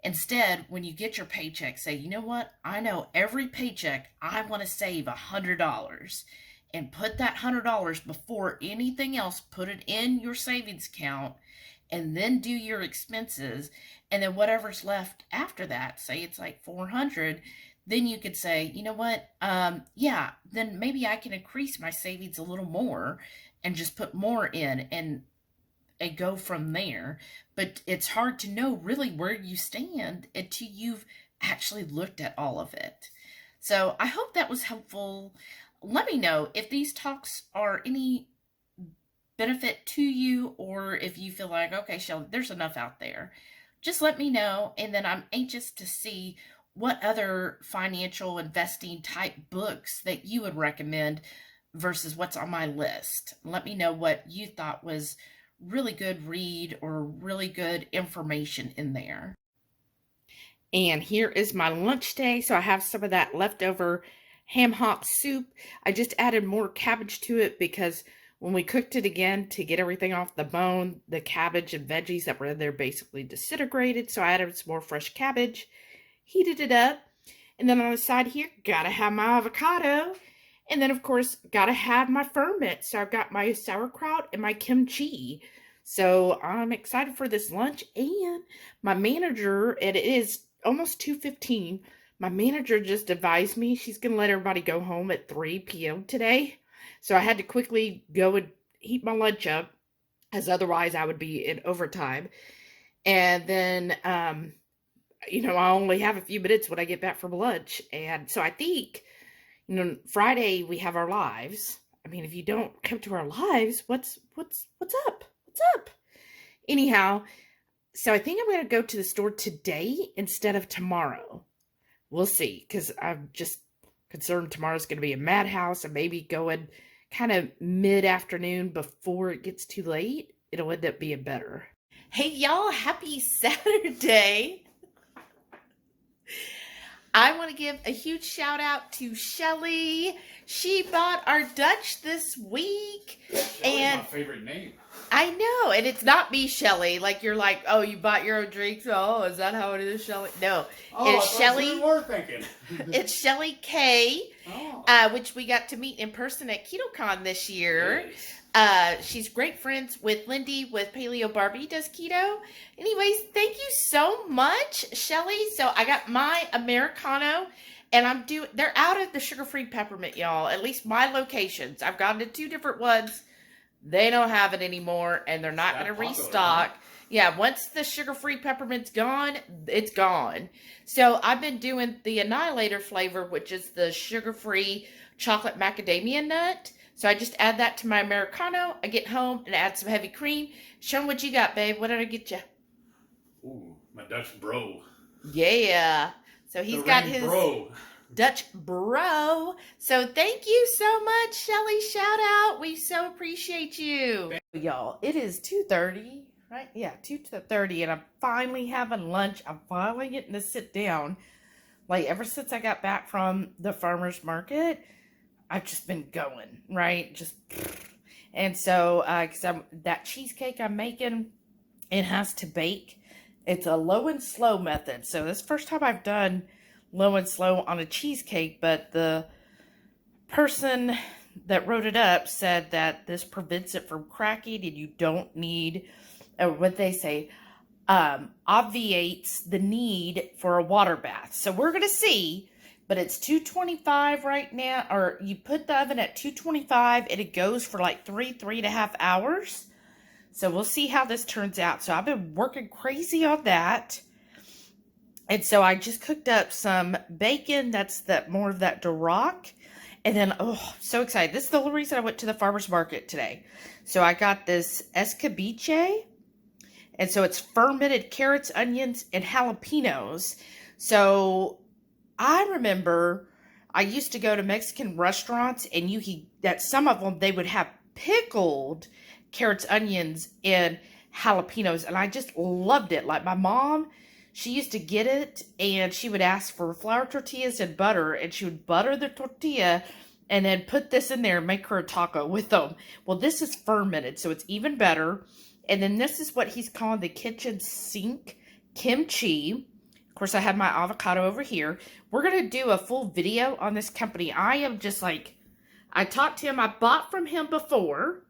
Instead, when you get your paycheck, say, you know what? I know every paycheck I want to save $100, and put that $100 before anything else. Put it in your savings account, and then do your expenses. And then whatever's left after that, say it's like 400, then you could say, you know what? Yeah, then maybe I can increase my savings a little more and just put more in and go from there. But it's hard to know really where you stand until you've actually looked at all of it. So I hope that was helpful. Let me know if these talks are any benefit to you, or if you feel like, okay, Shelly, there's enough out there. Just let me know, and then I'm anxious to see what other financial investing type books that you would recommend versus what's on my list. Let me know what you thought was really good read or really good information in there. And here is my lunch day. So I have some of that leftover ham hock soup. I just added more cabbage to it because When we cooked it again to get everything off the bone, the cabbage and veggies that were in there basically disintegrated. So I added some more fresh cabbage, heated it up. And then on the side here, gotta have my avocado. And then, of course, gotta have my ferment. So I've got my sauerkraut and my kimchi. So I'm excited for this lunch. And my manager, and it is almost 2:15. My manager just advised me she's going to let everybody go home at 3 p.m. today. So I had to quickly go and heat my lunch up, as otherwise I would be in overtime. And then, I only have a few minutes when I get back from lunch. And so I think, Friday we have our lives. I mean, if you don't come to our lives, what's up? What's up? Anyhow, so I think I'm going to go to the store today instead of tomorrow. We'll see, because I'm just concerned tomorrow's going to be a madhouse, and maybe going kind of mid-afternoon before it gets too late, it'll end up being better. Hey, y'all, happy Saturday. I want to give a huge shout out to Shelly. She bought our Dutch this week. Shelly's and my favorite name. I know, and it's not me, Shelly. Like, you're like, oh, you bought your own drinks? Oh, is that how it is, Shelly? No, it's Shelly. You were thinking. It's Shelly K, which we got to meet in person at KetoCon this year. Yes. She's great friends with Lindy, with Paleo Barbie does keto. Anyways, thank you so much, Shelly. So I got my Americano, and they're out of the sugar-free peppermint, y'all. At least my locations. I've gone to 2 different ones. They don't have it anymore, and they're not going to restock. Yeah, once the sugar-free peppermint's gone, it's gone. So I've been doing the Annihilator flavor, which is the sugar-free chocolate macadamia nut. So I just add that to my Americano. I get home and add some heavy cream. Show them what you got, babe. What did I get you? Ooh, my Dutch bro. Yeah. So he's got his bro. Dutch bro. So thank you so much, Shelly. Shout out. We so appreciate you. Y'all, it is 2:30, right? Yeah, 2:30, and I'm finally having lunch. I'm finally getting to sit down. Like, ever since I got back from the farmer's market, I've just been going, right? And so, because that cheesecake I'm making, it has to bake. It's a low and slow method. So this is the first time I've done low and slow on a cheesecake, but the person that wrote it up said that this prevents it from cracking, and you don't need, what they say, obviates the need for a water bath. So we're going to see, but it's 225 right now, or you put the oven at 225 and it goes for like 3.5 hours. So we'll see how this turns out. So I've been working crazy on that. And so I just cooked up some bacon. That's more of that Duroc. And then, oh, so excited. This is the whole reason I went to the farmer's market today. So I got this escabeche. And so it's fermented carrots, onions, and jalapenos. So I remember I used to go to Mexican restaurants, and that some of them, they would have pickled carrots, onions, and jalapenos. And I just loved it. Like, my mom, she used to get it, and she would ask for flour tortillas and butter, and she would butter the tortilla and then put this in there and make her a taco with them. Well, this is fermented, so it's even better. And then this is what he's calling the kitchen sink kimchi. Of course, I have my avocado over here. We're going to do a full video on this company. I am just like, I talked to him. I bought from him before.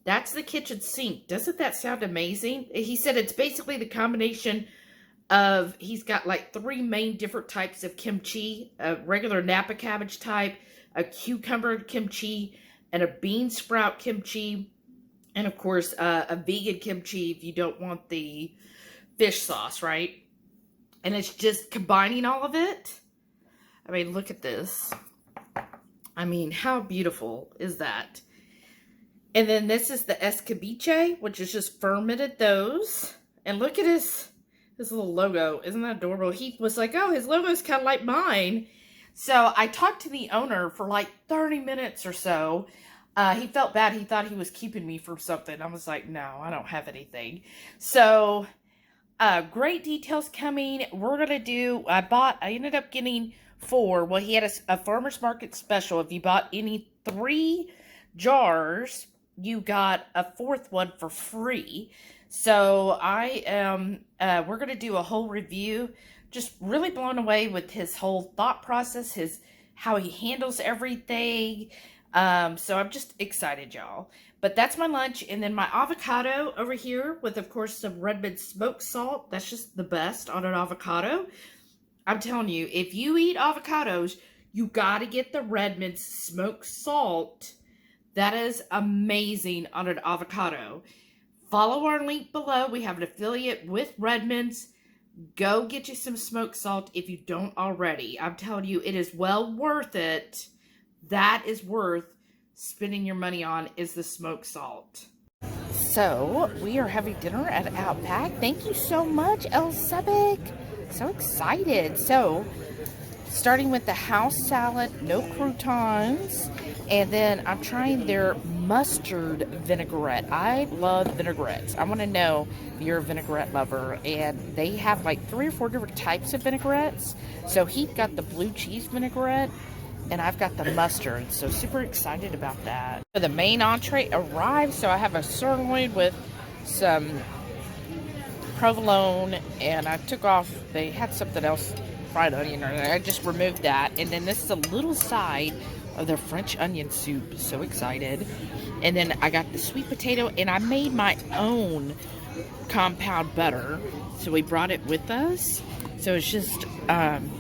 That's the kitchen sink. Doesn't that sound amazing? He said it's basically the combination of, he's got like 3 main different types of kimchi, a regular Napa cabbage type, a cucumber kimchi, and a bean sprout kimchi, and of course a vegan kimchi if you don't want the fish sauce, right? And it's just combining all of it. I mean, look at this. I mean, how beautiful is that? And then this is the escabeche, which is just fermented those. And look at his little logo. Isn't that adorable? He was like, oh, his logo is kind of like mine. So I talked to the owner for like 30 minutes or so. He felt bad. He thought he was keeping me from something. I was like, no, I don't have anything. So great details coming. We're going to do, I ended up getting 4. Well, he had a farmer's market special. If you bought any 3 jars you got a fourth one for free. So I am, we're going to do a whole review. Just really blown away with his whole thought process, how he handles everything. So I'm just excited, y'all. But that's my lunch. And then my avocado over here with, of course, some Redmond smoked salt. That's just the best on an avocado. I'm telling you, if you eat avocados, you got to get the Redmond smoked salt. That is amazing on an avocado. Follow our link below. We have an affiliate with Redmond's. Go get you some smoked salt if you don't already. I'm telling you, it is well worth it. That is worth spending your money on, is the smoked salt. So, we are having dinner at Outback. Thank you so much, El Sabic. So excited. So, starting with the house salad, no croutons. And then I'm trying their mustard vinaigrette. I love vinaigrettes. I want to know if you're a vinaigrette lover. And they have like 3 or 4 different types of vinaigrettes. So Heath got the blue cheese vinaigrette, and I've got the mustard. So super excited about that. So the main entree arrived. So I have a sirloin with some provolone, and I took off, they had something else, fried onion, or I just removed that. And then this is a little side of their French onion soup. So excited. And then I got the sweet potato, and I made my own compound butter. So we brought it with us. So it's just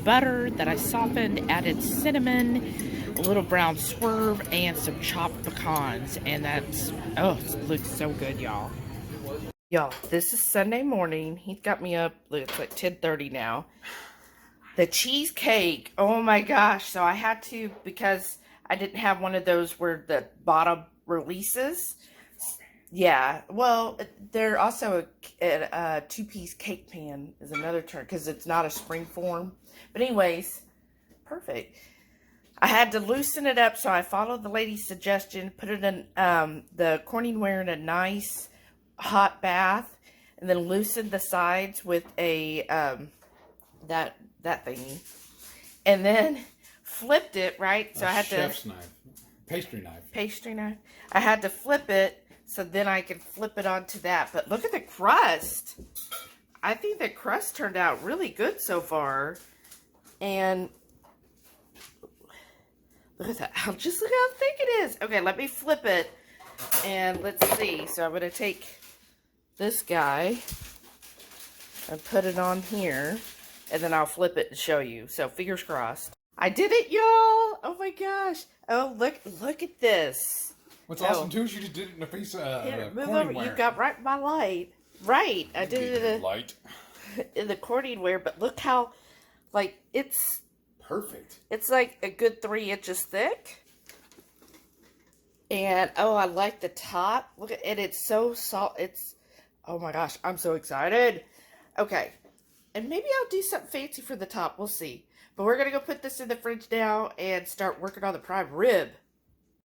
butter that I softened, added cinnamon, a little brown swerve, and some chopped pecans. And that's, oh, it looks so good, y'all. Y'all, this is Sunday morning. He got me up, it's like 10:30 now. The cheesecake, oh my gosh. So I had to, because I didn't have one of those where the bottom releases. Yeah, well, they're also a 2-piece cake pan is another term, because it's not a spring form. But anyways, perfect. I had to loosen it up, so I followed the lady's suggestion, put it in the Corningware in a nice hot bath, and then loosened the sides with a that thingy, and then flipped it, right? So I had chef's knife, pastry knife. I had to flip it so then I could flip it onto that. But look at the crust. I think the crust turned out really good so far. And look at that. Just look how thick it is. Okay, let me flip it. And let's see. So I'm going to take this guy and put it on here. And then I'll flip it and show you. So fingers crossed. I did it, y'all. Oh my gosh. Oh, look at this. What's awesome too is you just did it in a piece of move over. You got right by light. Right. I did it light in the Corningware, but look how, like, it's perfect. It's like a good 3 inches thick. And oh, I like the top. Look at it. It's so soft. It's, oh my gosh, I'm so excited. Okay. And maybe I'll do something fancy for the top. We'll see. But we're going to go put this in the fridge now and start working on the prime rib.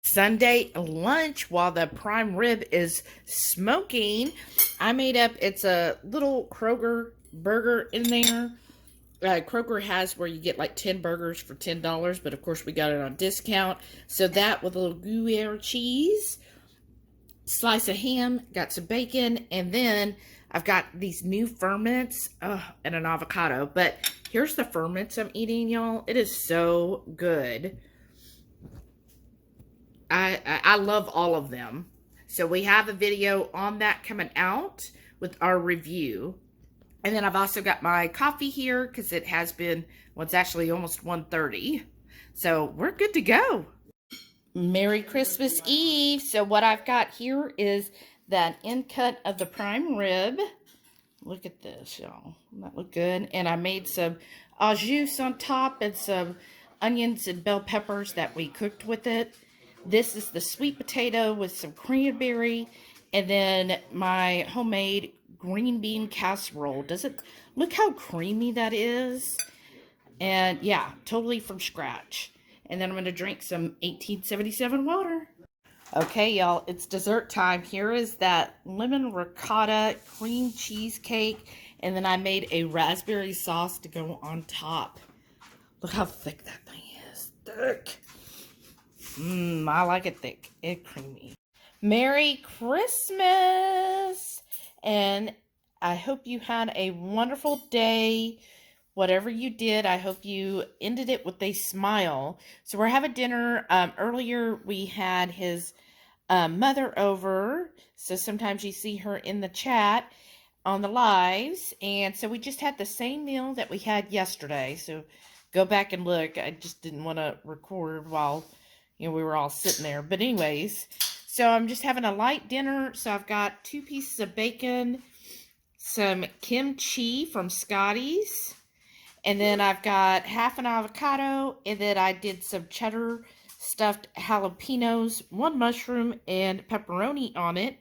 Sunday lunch while the prime rib is smoking. I made up, it's a little Kroger burger in there. Kroger has where you get like 10 burgers for $10. But of course we got it on discount. So that with a little Gruyere cheese. Slice of ham. Got some bacon. And then I've got these new ferments and an avocado. But here's the ferments I'm eating, y'all. It is so good. I love all of them. So we have a video on that coming out with our review. And then I've also got my coffee here because it has been, well, it's actually almost 1:30. So we're good to go. Merry Christmas Eve. So what I've got here is that end cut of the prime rib. Look at this, y'all. That look good. And I made some au jus on top and some onions and bell peppers that we cooked with it. This is the sweet potato with some cranberry. And then my homemade green bean casserole. Does it look how creamy that is? And yeah, totally from scratch. And then I'm going to drink some 1877 water. Okay, y'all, it's dessert time. Here is that lemon ricotta cream cheesecake. And then I made a raspberry sauce to go on top. Look how thick that thing is. Thick. I like it thick and creamy. Merry Christmas! And I hope you had a wonderful day. Whatever you did, I hope you ended it with a smile. So we're having dinner. Earlier we had his mother over. So sometimes you see her in the chat on the lives. And so we just had the same meal that we had yesterday. So go back and look. I just didn't want to record while, we were all sitting there. But anyways, so I'm just having a light dinner. So I've got 2 pieces of bacon, some kimchi from Scotty's, and then I've got half an avocado, and then I did some cheddar stuffed jalapenos, 1 mushroom, and pepperoni on it.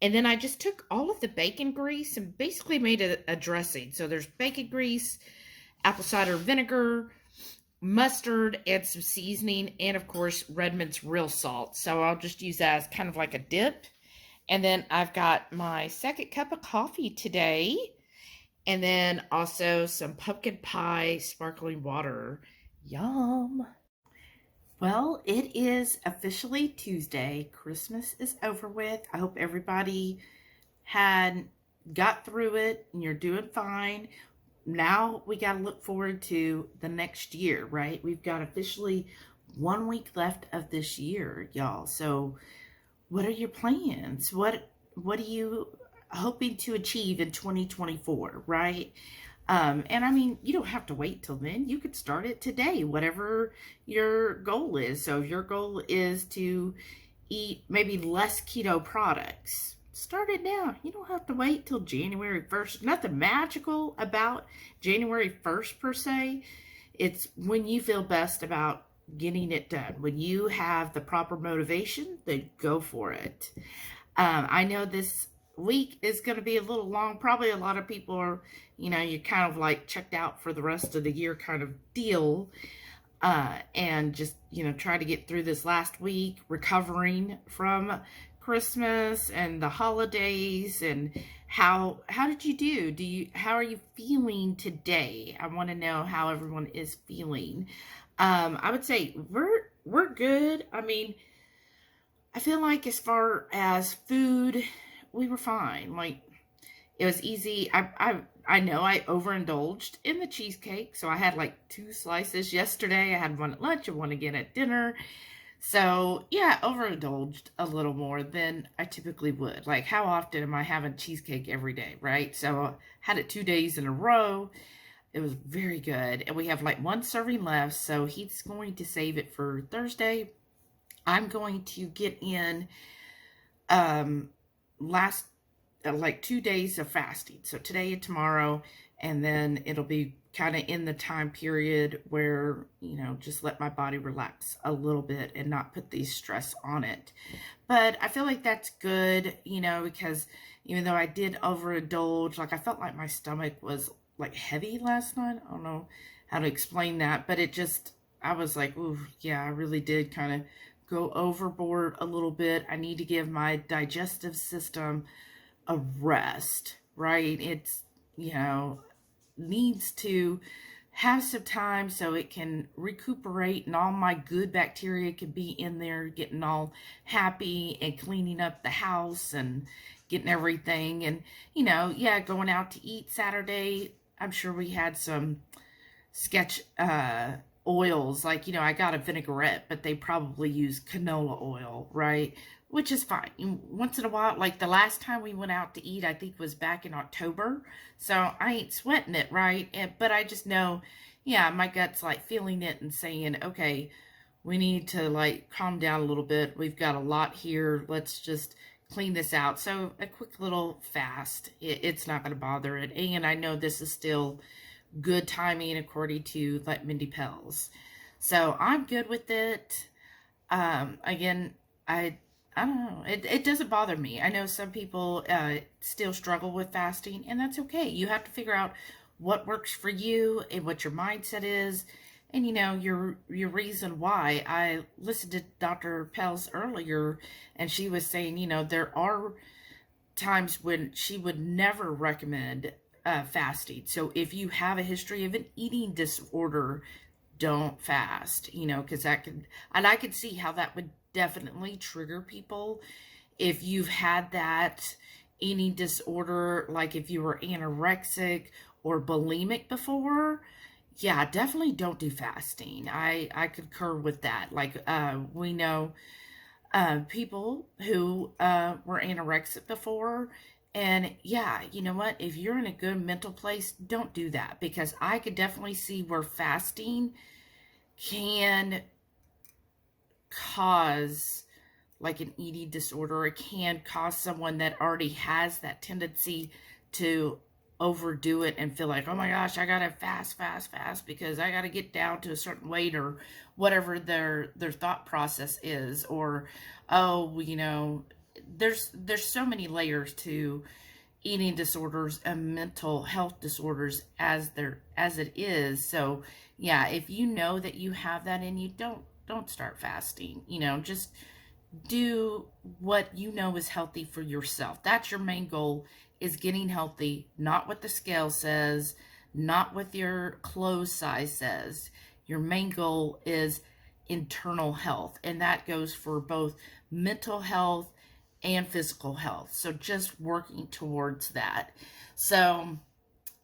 And then I just took all of the bacon grease and basically made a dressing. So there's bacon grease, apple cider vinegar, mustard, and some seasoning, and of course Redmond's real salt. So I'll just use that as kind of like a dip. And then I've got my 2nd cup of coffee today, and then also some pumpkin pie sparkling water. Yum. Well, it is officially Tuesday. Christmas is over with. I hope everybody got through it and you're doing fine. Now we got to look forward to the next year, right? We've got officially 1 week left of this year, y'all. So what are your plans? What are you hoping to achieve in 2024, right? And I mean, you don't have to wait till then. You could start it today, whatever your goal is. So if your goal is to eat maybe less keto products, start it now. You don't have to wait till January 1st. Nothing magical about January 1st per se. It's when you feel best about getting it done. When you have the proper motivation, then go for it. I know this week is going to be a little long. Probably a lot of people are, you're kind of like checked out for the rest of the year kind of deal. And just, try to get through this last week, recovering from Christmas and the holidays. And how did you do? How are you feeling today? I want to know how everyone is feeling. I would say we're good. I mean, I feel like as far as food, we were fine. Like, it was easy. I know I overindulged in the cheesecake. So I had like 2 slices yesterday. I had 1 at lunch and 1 again at dinner. So yeah, overindulged a little more than I typically would. Like, how often am I having cheesecake every day, right? So I had it 2 days in a row. It was very good. And we have like 1 serving left. So he's going to save it for Thursday. I'm going to get in like 2 days of fasting. So today and tomorrow, and then it'll be kind of in the time period where, just let my body relax a little bit and not put the stress on it. But I feel like that's good, because even though I did overindulge, like I felt like my stomach was like heavy last night. I don't know how to explain that, but I was like, ooh, yeah, I really did kind of go overboard a little bit. I need to give my digestive system a rest, right? It's, needs to have some time so it can recuperate and all my good bacteria can be in there, getting all happy and cleaning up the house and getting everything. And, going out to eat Saturday, I'm sure we had some sketch oils. Like, I got a vinaigrette, but they probably use canola oil, right? Which is fine. Once in a while, like the last time we went out to eat, I think was back in October. So I ain't sweating it, right? But I just know, yeah, my gut's like feeling it and saying, okay, we need to like calm down a little bit. We've got a lot here. Let's just clean this out. So a quick little fast, it's not going to bother it. And I know this is still good timing according to like Mindy Pels. So I'm good with it. Again, I don't know. It doesn't bother me. I know some people still struggle with fasting, and that's okay. You have to figure out what works for you and what your mindset is, and your reason why. I listened to Dr. Pels earlier, and she was saying, there are times when she would never recommend fasting. So if you have a history of an eating disorder, don't fast, because that could, and I could see how that would definitely trigger people if you've had that eating disorder, like if you were anorexic or bulimic before, yeah, definitely don't do fasting. I concur with that. Like, we know people who were anorexic before. And yeah, you know what? If you're in a good mental place, don't do that, because I could definitely see where fasting can cause like an eating disorder. It can cause someone that already has that tendency to overdo it and feel like, oh my gosh, I gotta fast because I gotta get down to a certain weight, or whatever their thought process is. Or, oh, you know, there's so many layers to eating disorders and mental health disorders as it is. So yeah, if you know that you have that in you, don't start fasting. You know, just do what you know is healthy for yourself. That's your main goal, is getting healthy, not what the scale says, not what your clothes size says. Your main goal is internal health, and that goes for both mental health and physical health. So just working towards that. So,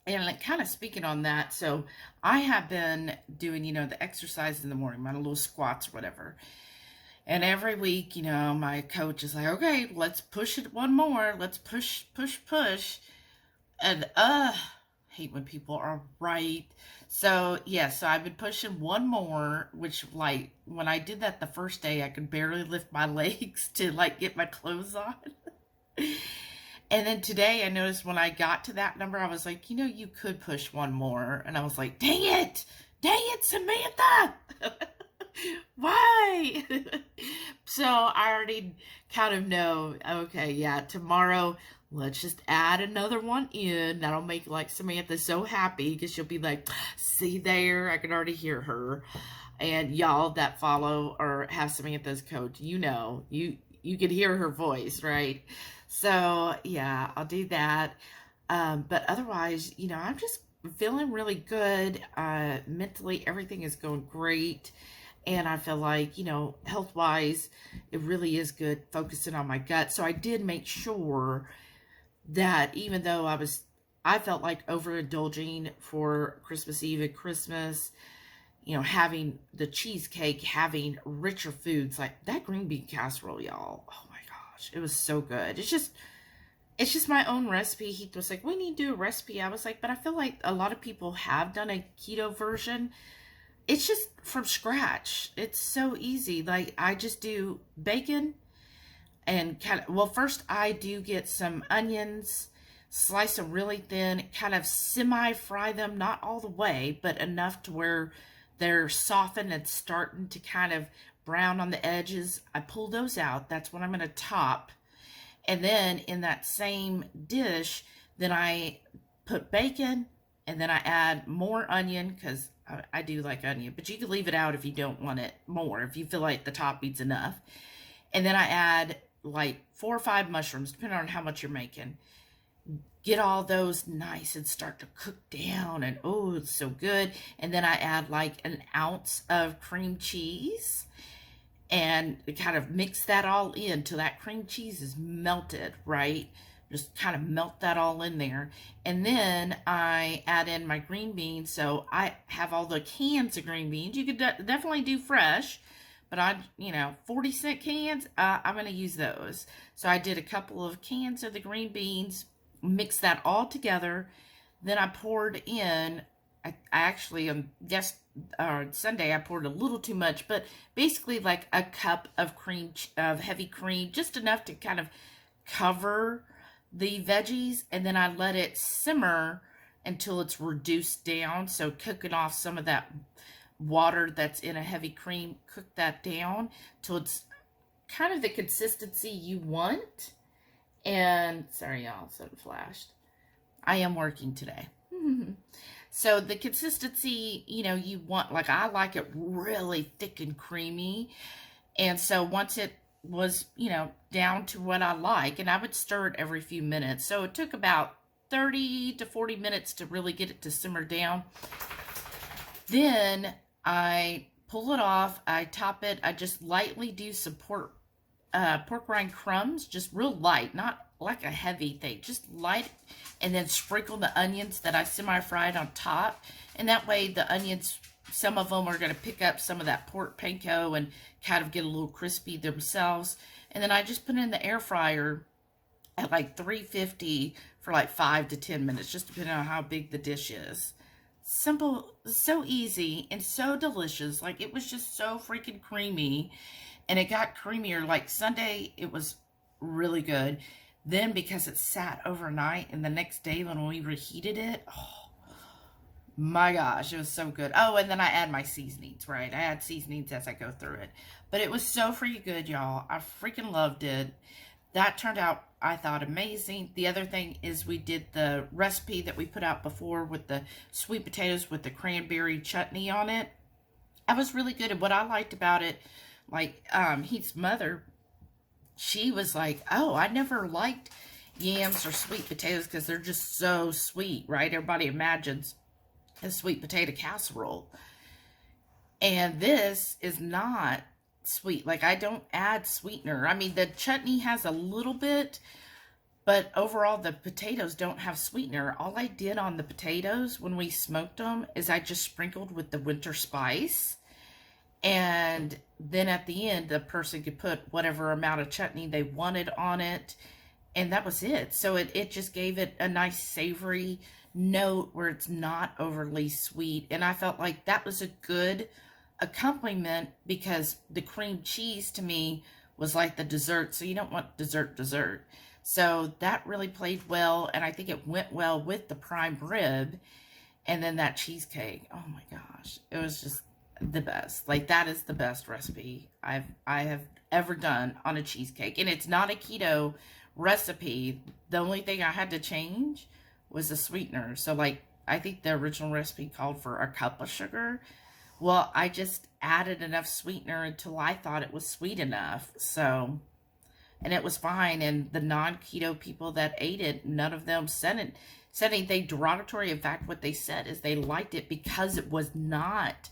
and kind of speaking on that, so I have been doing, you know, the exercise in the morning, my little squats or whatever. And every week, you know, my coach is like, okay, let's push it one more. Let's push. And hate when people are right. So yeah, so I've been pushing one more, which, like, when I did that the first day, I could barely lift my legs to like get my clothes on. And then today I noticed when I got to that number, I was like, you know, you could push one more. And I was like, dang it, Samantha. Why? So I already kind of know, okay, yeah, tomorrow, let's just add another one in. That'll make like Samantha so happy, because she'll be like, see there, I can already hear her. And y'all that follow or have Samantha as coach, you know, you can hear her voice, right? So yeah, I'll do that. But otherwise, you know, I'm just feeling really good. Mentally, everything is going great. And I feel like, you know, health-wise, it really is good focusing on my gut. So I did make sure that even though I felt like overindulging for Christmas Eve and Christmas, you know, having the cheesecake, having richer foods, like that green bean casserole, y'all. Oh my gosh, it was so good. It's just my own recipe. He was like, we need to do a recipe. I was like, but I feel like a lot of people have done a keto version. It's just from scratch. It's so easy. Like, I just do bacon and well, first I do get some onions, slice them really thin, kind of semi-fry them, not all the way, but enough to where they're softened and starting to kind of brown on the edges. I pull those out. That's what I'm going to top. And then in that same dish, then I put bacon, and then I add more onion, because I do like onion, but you can leave it out if you don't want it more, if you feel like the topping's enough. And then I add like 4 or 5 mushrooms, depending on how much you're making. Get all those nice and start to cook down, and oh, it's so good. And then I add like an ounce of cream cheese and kind of mix that all in till that cream cheese is melted, right? Just kind of melt that all in there. And then I add in my green beans. So I have all the cans of green beans. You could definitely do fresh, but 40-cent cans, I'm going to use those. So I did a couple of cans of the green beans, mixed that all together. Then I poured in, I actually, Sunday I poured a little too much, but basically like a cup of heavy cream, just enough to kind of cover the veggies, and then I let it simmer until it's reduced down. So cooking off some of that water that's in a heavy cream, cook that down till it's kind of the consistency you want. And sorry y'all, something flashed. I am working today. So the consistency, you know, you want, like, I like it really thick and creamy. And so once it was, you know, down to what I like, and I would stir it every few minutes. So it took about 30 to 40 minutes to really get it to simmer down. Then I pull it off, I top it, I just lightly do some pork rind crumbs, just real light, not like a heavy thing, just light, and then sprinkle the onions that I semi-fried on top. And that way the onions, some of them are going to pick up some of that pork panko and kind of get a little crispy themselves. And then I just put it in the air fryer at like 350 for like 5 to 10 minutes, just depending on how big the dish is. Simple, so easy, and so delicious. Like, it was just so freaking creamy, and it got creamier. Like, Sunday, it was really good. Then, because it sat overnight, and the next day when we reheated it, oh my gosh, it was so good. Oh, and then I add my seasonings, right? I add seasonings as I go through it. But it was so freaking good, y'all. I freaking loved it. That turned out, I thought, amazing. The other thing is we did the recipe that we put out before with the sweet potatoes with the cranberry chutney on it. That was really good. And what I liked about it, like, Heath's mother, she was like, oh, I never liked yams or sweet potatoes because they're just so sweet, right? Everybody imagines a sweet potato casserole. And this is not sweet. Like, I don't add sweetener. I mean, the chutney has a little bit, but overall the potatoes don't have sweetener. All I did on the potatoes when we smoked them is I just sprinkled with the winter spice, and then at the end the person could put whatever amount of chutney they wanted on it, and that was it. So it just gave it a nice savory note where it's not overly sweet, and I felt like that was a good accompaniment because the cream cheese to me was like the dessert, so you don't want dessert. So that really played well, and I think it went well with the prime rib. And then that cheesecake, oh my gosh, it was just the best. Like, that is the best recipe I have ever done on a cheesecake, and it's not a keto recipe. The only thing I had to change was the sweetener. So, like, I think the original recipe called for a cup of sugar. Well, I just added enough sweetener until I thought it was sweet enough. So, and it was fine. And the non-keto people that ate it, none of them said anything derogatory. In fact, what they said is they liked it because it was not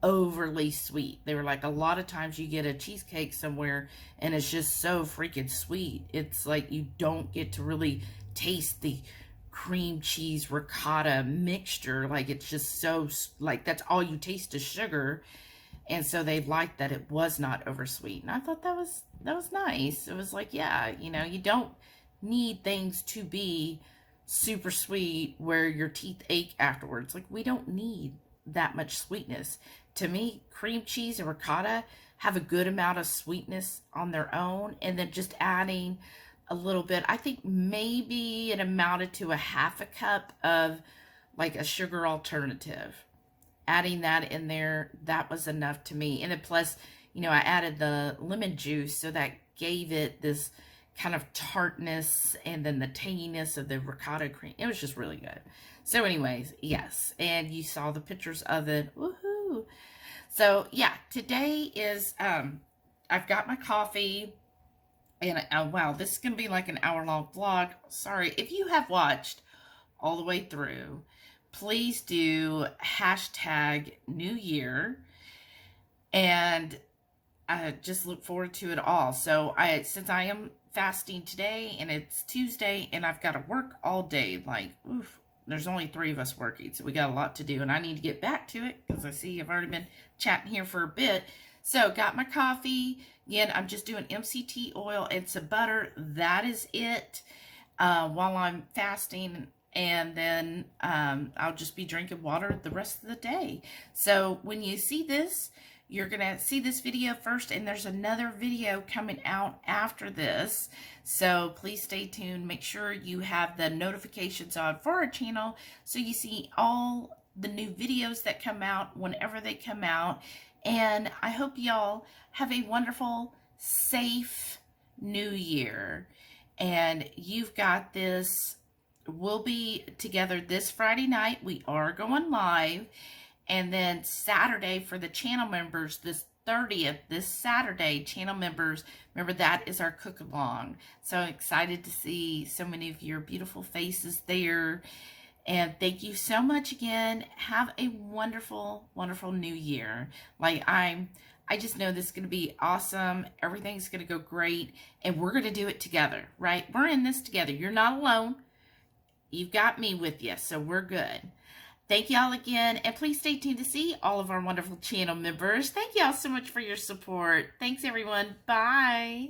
overly sweet. They were like, a lot of times you get a cheesecake somewhere and it's just so freaking sweet. It's like you don't get to really taste the cream cheese ricotta mixture. Like, it's just so, like, that's all you taste is sugar. And so they liked that it was not oversweet, and I thought that was nice. It was like, yeah, you know, you don't need things to be super sweet where your teeth ache afterwards. Like, we don't need that much sweetness. To me, cream cheese and ricotta have a good amount of sweetness on their own, and then just adding a little bit, I think maybe it amounted to a half a cup of like a sugar alternative. Adding that in there, that was enough to me. And then plus, you know, I added the lemon juice, so that gave it this kind of tartness and then the tanginess of the ricotta cream. It was just really good. So anyways, yes, and you saw the pictures of it. Woohoo! So yeah, today is, I've got my coffee. And wow, this is going to be like an hour-long vlog. Sorry. If you have watched all the way through, please do hashtag New Year. And I just look forward to it all. So since I am fasting today and it's Tuesday and I've got to work all day, like, oof, there's only 3 of us working. So we got a lot to do, and I need to get back to it because I see I've already been chatting here for a bit. So got my coffee. Again, I'm just doing MCT oil and some butter. That is it while I'm fasting. And then I'll just be drinking water the rest of the day. So when you see this, you're going to see this video first. And there's another video coming out after this. So please stay tuned. Make sure you have the notifications on for our channel so you see all the new videos that come out whenever they come out. And I hope y'all have a wonderful, safe new year. And you've got this. We'll be together this Friday night. We are going live. And then Saturday for the channel members, this 30th, this Saturday, channel members, remember that is our cook-along. So excited to see so many of your beautiful faces there. And thank you so much again. Have a wonderful, wonderful new year. Like, I I just know this is going to be awesome. Everything's going to go great. And we're going to do it together, right? We're in this together. You're not alone. You've got me with you, so we're good. Thank y'all again. And please stay tuned to see all of our wonderful channel members. Thank y'all so much for your support. Thanks, everyone. Bye.